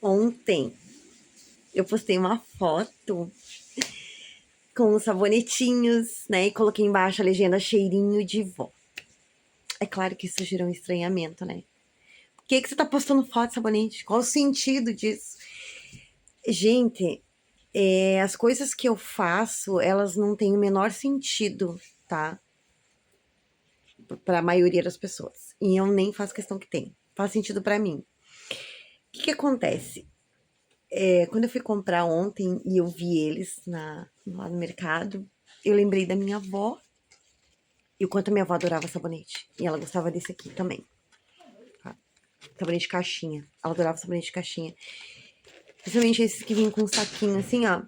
Ontem eu postei uma foto com os sabonetinhos, né? E coloquei embaixo a legenda cheirinho de vó. É claro que isso gerou um estranhamento, né? Por que você tá postando foto de sabonete? Qual o sentido disso? Gente, as coisas que eu faço, elas não têm o menor sentido, tá? Pra maioria das pessoas. E eu nem faço questão que tenha. Faz sentido pra mim. O que acontece? Quando eu fui comprar ontem e eu vi eles lá no mercado, eu lembrei da minha avó e o quanto a minha avó adorava sabonete. E ela gostava desse aqui também. Tá? Sabonete de caixinha. Ela adorava sabonete de caixinha. Principalmente esses que vinham com um saquinho assim, ó.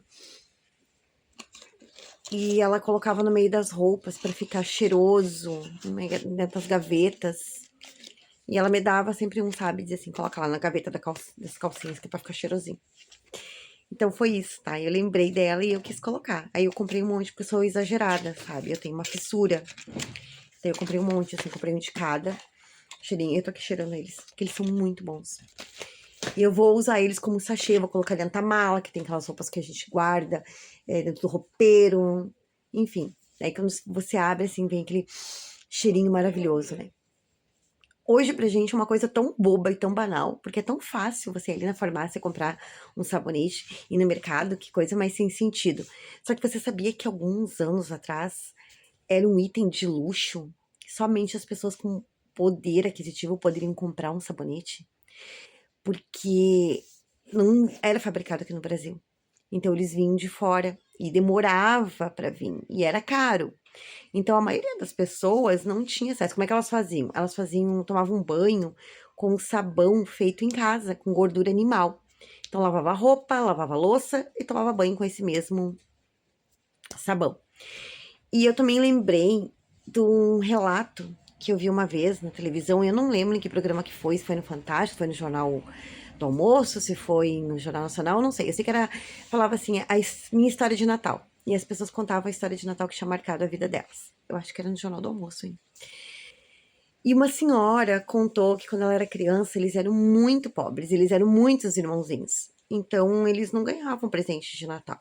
E ela colocava no meio das roupas pra ficar cheiroso, dentro das gavetas. E ela me dava sempre um, sabe? Dizia assim, coloca lá na gaveta das calcinhas, que é pra ficar cheirosinho. Então foi isso, tá? Eu lembrei dela e eu quis colocar. Aí eu comprei um monte, porque eu sou exagerada, sabe? Eu tenho uma fissura. Então eu comprei um monte, assim, comprei um de cada. Cheirinho, eu tô aqui cheirando eles, porque eles são muito bons. E eu vou usar eles como sachê, vou colocar dentro da mala, que tem aquelas roupas que a gente guarda, dentro do roupeiro, enfim. Aí quando você abre, assim, vem aquele cheirinho maravilhoso, né? Hoje pra gente é uma coisa tão boba e tão banal, porque é tão fácil você ir ali na farmácia comprar um sabonete e no mercado, que coisa mais sem sentido. Só que você sabia que alguns anos atrás era um item de luxo, que somente as pessoas com poder aquisitivo poderiam comprar um sabonete? Porque não era fabricado aqui no Brasil. Então eles vinham de fora e demorava para vir e era caro. Então a maioria das pessoas não tinha acesso. Como é que elas faziam? Elas tomavam um banho com sabão feito em casa, com gordura animal. Então lavava roupa, lavava louça e tomava banho com esse mesmo sabão. E eu também lembrei de um relato que eu vi uma vez na televisão, eu não lembro em que programa que foi, se foi no Fantástico, se foi no Jornal do Almoço, se foi no Jornal Nacional, não sei. Eu sei que falava assim, minha história de Natal. E as pessoas contavam a história de Natal que tinha marcado a vida delas. Eu acho que era no Jornal do Almoço, hein? E uma senhora contou que quando ela era criança, eles eram muito pobres, eles eram muitos irmãozinhos. Então, eles não ganhavam presente de Natal.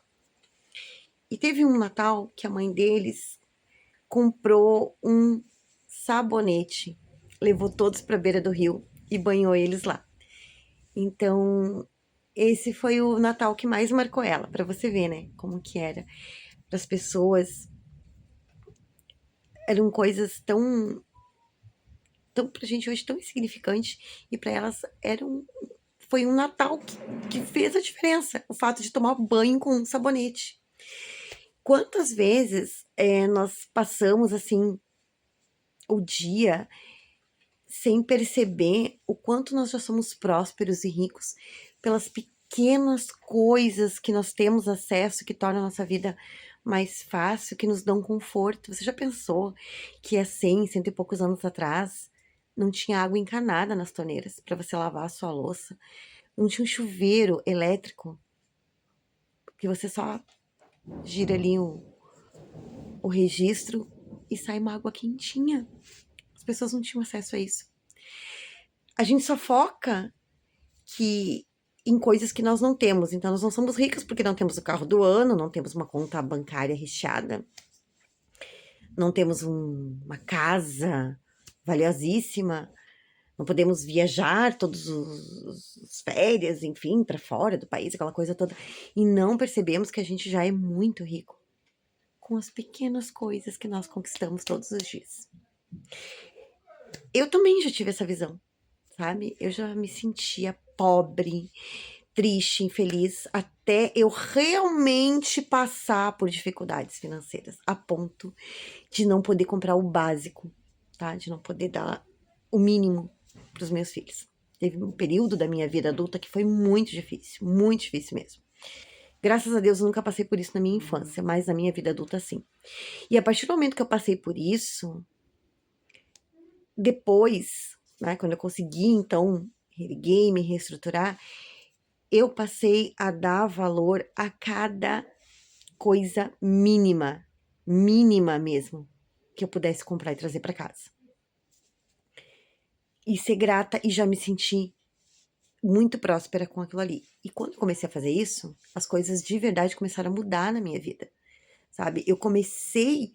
E teve um Natal que a mãe deles comprou um sabonete, levou todos para a beira do rio e banhou eles lá. Então, esse foi o Natal que mais marcou ela, para você ver, né, como que era. Para as pessoas, eram coisas tão pra gente hoje tão insignificante e para elas foi um Natal que fez a diferença, o fato de tomar banho com um sabonete. Quantas vezes nós passamos assim o dia sem perceber o quanto nós já somos prósperos e ricos pelas pequenas coisas que nós temos acesso, que tornam a nossa vida mais fácil, que nos dão conforto. Você já pensou que há 100, cento e poucos anos atrás não tinha água encanada nas torneiras para você lavar a sua louça? Não tinha um chuveiro elétrico que você só gira ali o registro e sai uma água quentinha. As pessoas não tinham acesso a isso. A gente só foca que em coisas que nós não temos. Então, nós não somos ricos porque não temos o carro do ano, não temos uma conta bancária recheada, não temos uma casa valiosíssima, não podemos viajar todos os férias, enfim, para fora do país, aquela coisa toda. E não percebemos que a gente já é muito rico com as pequenas coisas que nós conquistamos todos os dias. Eu também já tive essa visão, sabe? Eu já me sentia pobre, triste, infeliz, até eu realmente passar por dificuldades financeiras, a ponto de não poder comprar o básico, tá? De não poder dar o mínimo para os meus filhos. Teve um período da minha vida adulta que foi muito difícil mesmo. Graças a Deus eu nunca passei por isso na minha infância, mas na minha vida adulta sim. E a partir do momento que eu passei por isso, depois, né, quando eu consegui então reerguer, me reestruturar, eu passei a dar valor a cada coisa mínima, mínima mesmo, que eu pudesse comprar e trazer para casa. E ser grata e já me sentir muito próspera com aquilo ali. E quando eu comecei a fazer isso, as coisas de verdade começaram a mudar na minha vida, sabe? Eu comecei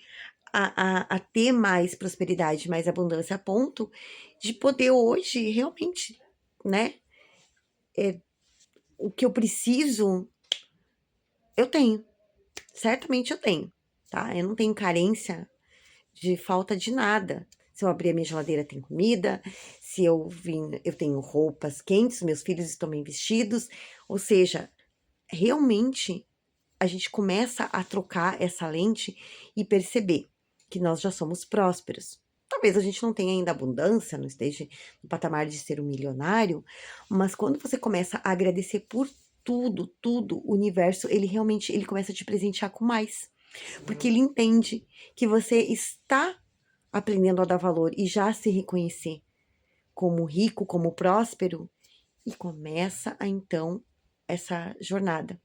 a ter mais prosperidade, mais abundância, a ponto de poder hoje realmente, né? O que eu preciso, eu tenho. Certamente eu tenho, tá? Eu não tenho carência de falta de nada. Se eu abrir a minha geladeira, tem comida. Se eu vim, eu tenho roupas quentes, meus filhos estão bem vestidos. Ou seja, realmente a gente começa a trocar essa lente e perceber que nós já somos prósperos. Talvez a gente não tenha ainda abundância, não esteja no patamar de ser um milionário, mas quando você começa a agradecer por tudo, o universo, ele realmente, ele começa a te presentear com mais. Porque ele entende que você está aprendendo a dar valor e já se reconhecer como rico, como próspero, e começa a então essa jornada.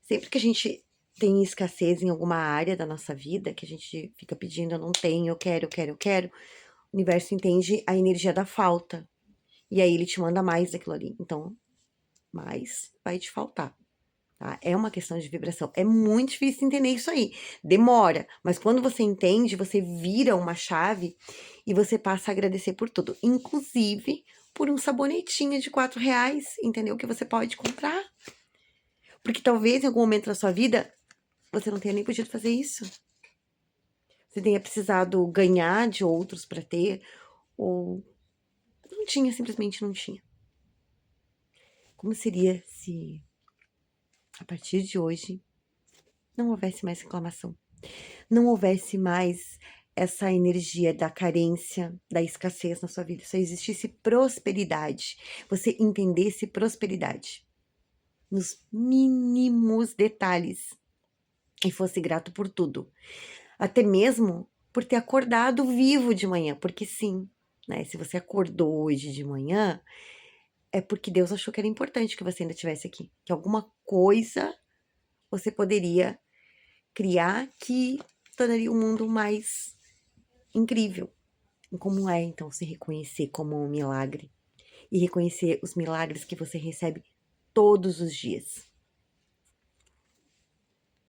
Sempre que a gente tem escassez em alguma área da nossa vida, que a gente fica pedindo, eu não tenho, eu quero, o universo entende a energia da falta. E aí ele te manda mais daquilo ali. Então, mais vai te faltar. Tá? É uma questão de vibração. É muito difícil entender isso aí. Demora. Mas quando você entende, você vira uma chave e você passa a agradecer por tudo. Inclusive por um sabonetinho de R$ 4, entendeu? Que você pode comprar. Porque talvez em algum momento da sua vida você não tenha nem podido fazer isso. Você tenha precisado ganhar de outros para ter, ou não tinha, simplesmente não tinha. Como seria se a partir de hoje não houvesse mais reclamação? Não houvesse mais essa energia da carência, da escassez na sua vida, só existisse prosperidade, você entendesse prosperidade nos mínimos detalhes e fosse grato por tudo, até mesmo por ter acordado vivo de manhã, porque sim, né, se você acordou hoje de manhã, é porque Deus achou que era importante que você ainda estivesse aqui, que alguma coisa você poderia criar que tornaria o mundo mais incrível. E como é, então, se reconhecer como um milagre e reconhecer os milagres que você recebe todos os dias.